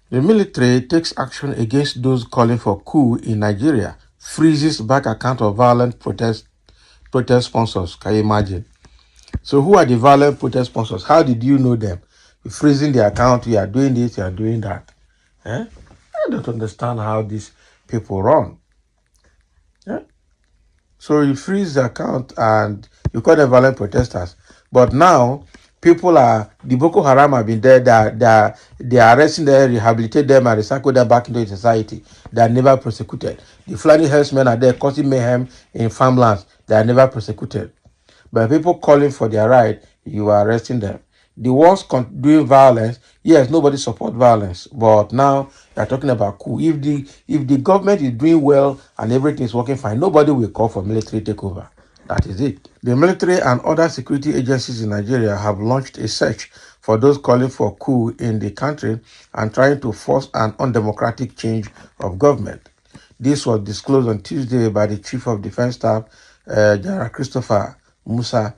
The military takes action against those calling for coup in Nigeria, freezes bank account of violent protest sponsors. Can you imagine? So who are the violent protest sponsors? How did you know them? You're freezing the account, you are doing this, you are doing that. Eh? I don't understand how these people run. Eh? So you freeze the account and you call them violent protesters. But now, the Boko Haram have been there, they are arresting them, rehabilitate them, and recycle them back into society. They are never prosecuted. The Fulani herdsmen are there causing mayhem in farmlands. They are never prosecuted. But people calling for their right, you are arresting them. The ones doing violence, yes, nobody support violence, but now they are talking about coup. If the government is doing well and everything is working fine, nobody will call for military takeover. That is it. The military and other security agencies in Nigeria have launched a search for those calling for coup in the country and trying to force an undemocratic change of government. This was disclosed on Tuesday by the Chief of Defense Staff, General Christopher Musa,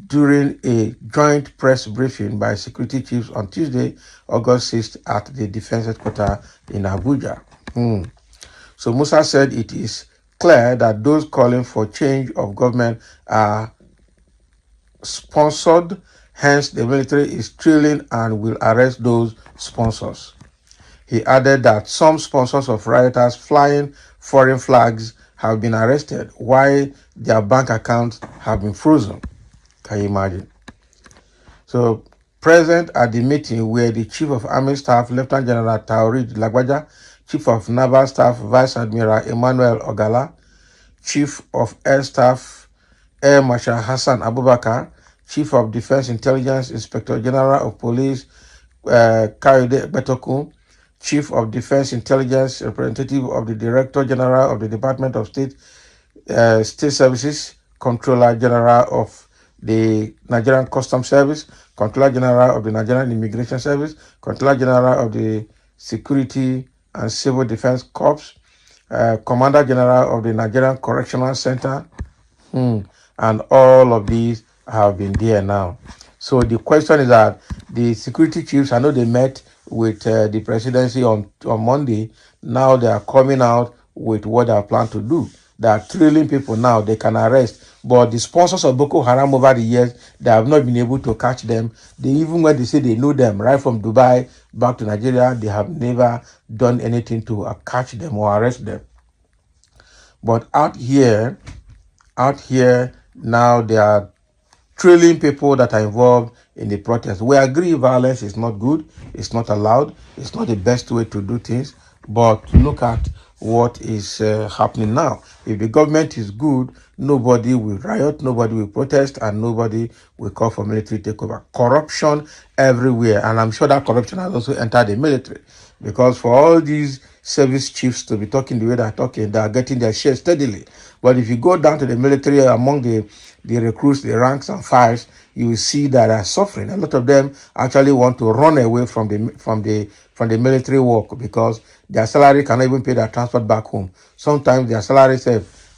during a joint press briefing by security chiefs on Tuesday, August 6th at the Defense Headquarters in Abuja. So Musa said it is clear that those calling for change of government are sponsored, hence the military is drilling and will arrest those sponsors. He added that some sponsors of rioters flying foreign flags have been arrested while their bank accounts have been frozen. Can you imagine? So, present at the meeting were the Chief of Army Staff, Lieutenant General Taoreed Lagbaja, Chief of Naval Staff, Vice Admiral Emmanuel Ogala, Chief of Air Staff, Air Marshal Hassan Abubakar, Chief of Defense Intelligence, Inspector General of Police, Kayode Betokun, Chief of Defense Intelligence, representative of the Director General of the Department of State Services, Controller General of the Nigerian Customs Service, Controller General of the Nigerian Immigration Service, Controller General of the Security and Civil Defense Corps, Commander General of the Nigerian Correctional Center, and all of these have been there now. So the question is that the security chiefs, I know they met with the presidency on Monday. Now they are coming out with what they are planning to do. They are trailing people now, they can arrest. But the sponsors of Boko Haram over the years, they have not been able to catch them. Even when they say they know them, right from Dubai back to Nigeria, they have never done anything to catch them or arrest them. But out here, now they are trailing people that are involved in the protest. We agree violence is not good, it's not allowed, it's not the best way to do things, but look at what is happening now. If the government is good, nobody will riot, nobody will protest, and nobody will call for military takeover. Corruption everywhere, and I'm sure that corruption has also entered the military, because for all these service chiefs to be talking the way they're talking, they are getting their share steadily. But if you go down to the military, among the recruits, the ranks and files, you will see that they are suffering. A lot of them actually want to run away from the military work because their salary cannot even pay their transport back home. Sometimes their salary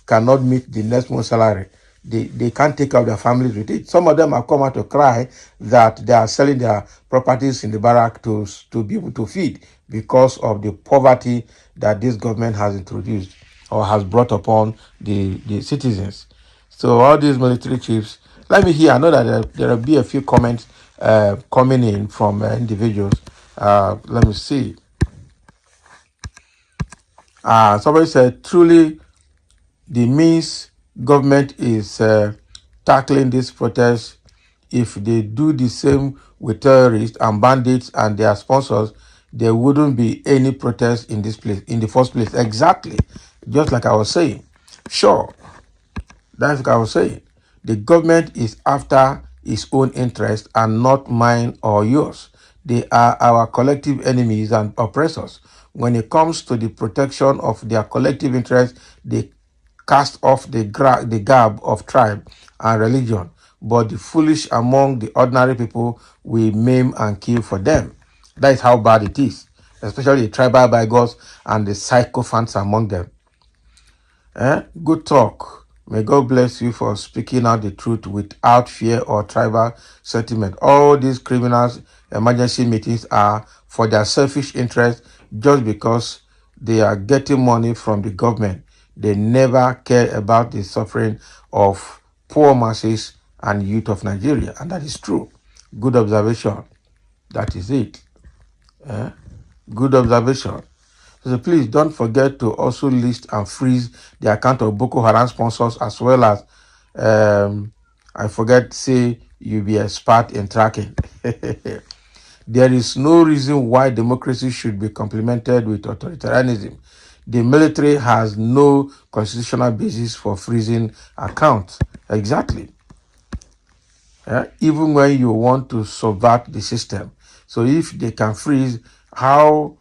cannot meet the next month's salary. They can't take care of their families with it. Some of them have come out to cry that they are selling their properties in the barrack to be able to feed because of the poverty that this government has introduced or has brought upon the citizens. So all these military chiefs, let me hear. I know that there will be a few comments coming in from individuals. Let me see. Somebody said, truly, the means government is tackling this protest. If they do the same with terrorists and bandits and their sponsors, there wouldn't be any protest in this place, in the first place. Exactly. Just like I was saying. Sure. That's what I was saying. The government is after its own interest and not mine or yours. They are our collective enemies and oppressors. When it comes to the protection of their collective interest, they cast off the garb of tribe and religion. But the foolish among the ordinary people we maim and kill for them. That is how bad it is, especially the tribal bigots and the sycophants among them. Good talk. May God bless you for speaking out the truth without fear or tribal sentiment. All these criminals emergency meetings are for their selfish interest just because they are getting money from the government. They never care about the suffering of poor masses and youth of Nigeria. And that is true. Good observation. That is it. Good observation. So please don't forget to also list and freeze the account of Boko Haram sponsors, as well as, I forget, say you be expert in tracking. There is no reason why democracy should be complemented with authoritarianism. The military has no constitutional basis for freezing accounts. Exactly. Even when you want to subvert the system. So if they can freeze, how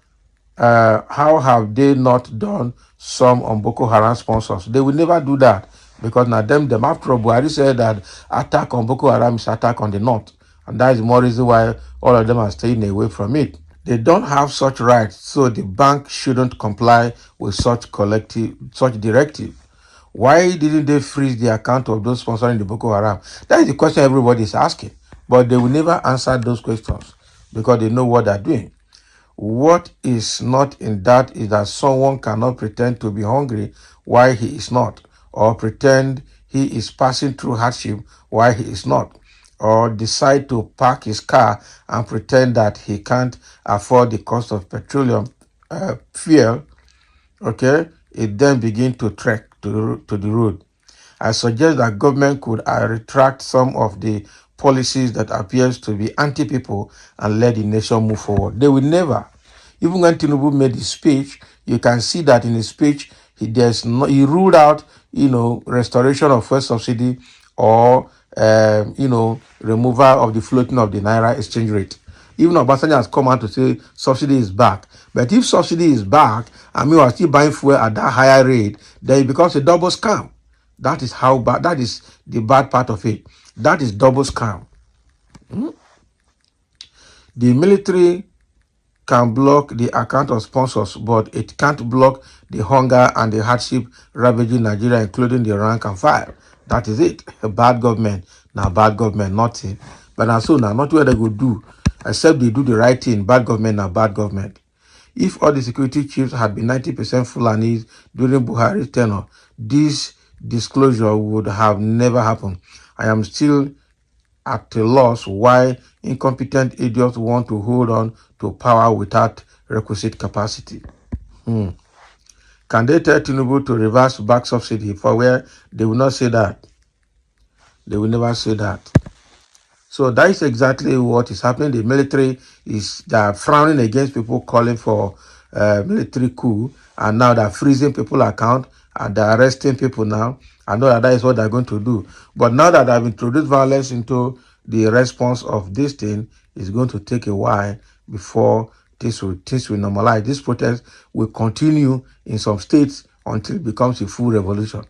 have they not done some on Boko Haram sponsors? They will never do that, because now them after all, Buhari said that attack on Boko Haram is attack on the north, and that is more reason why all of them are staying away from it. They don't have such rights, so the bank shouldn't comply with such directive. Why didn't they freeze the account of those sponsoring the Boko Haram? That is the question everybody is asking, but they will never answer those questions because they know what they're doing. What is not in that is that someone cannot pretend to be hungry while he is not, or pretend he is passing through hardship while he is not, or decide to park his car and pretend that he can't afford the cost of petroleum fuel. Okay, it then begin to trek to the road. I suggest that government could retract some of the policies that appears to be anti-people and let the nation move forward. They will never. Even when Tinubu made his speech, you can see that in his speech, he ruled out, restoration of fuel subsidy or, removal of the floating of the Naira exchange rate. Even Obasanjo has come out to say subsidy is back. But if subsidy is back, and we are still buying fuel at that higher rate, then it becomes a double scam. That is how bad, that is the bad part of it. That is double scam. The military can block the account of sponsors, but it can't block the hunger and the hardship ravaging Nigeria, including the rank and file. That is it. A bad government. Now bad government, nothing. But now so now, not what they would do, except they do the right thing. Bad government, now bad government. If all the security chiefs had been 90% Fulanis during Buhari's tenure, this disclosure would have never happened. I am still at a loss why incompetent idiots want to hold on to power without requisite capacity. Can they tell Tinubu to reverse back subsidy for where they will not say that? They will never say that. So that is exactly what is happening. The military they are frowning against people calling for military coup, and now they're freezing people's account and they're arresting people now. I know that is what they're going to do. But now that I've introduced violence into the response of this thing, it's going to take a while before things will normalize. This protest will continue in some states until it becomes a full revolution.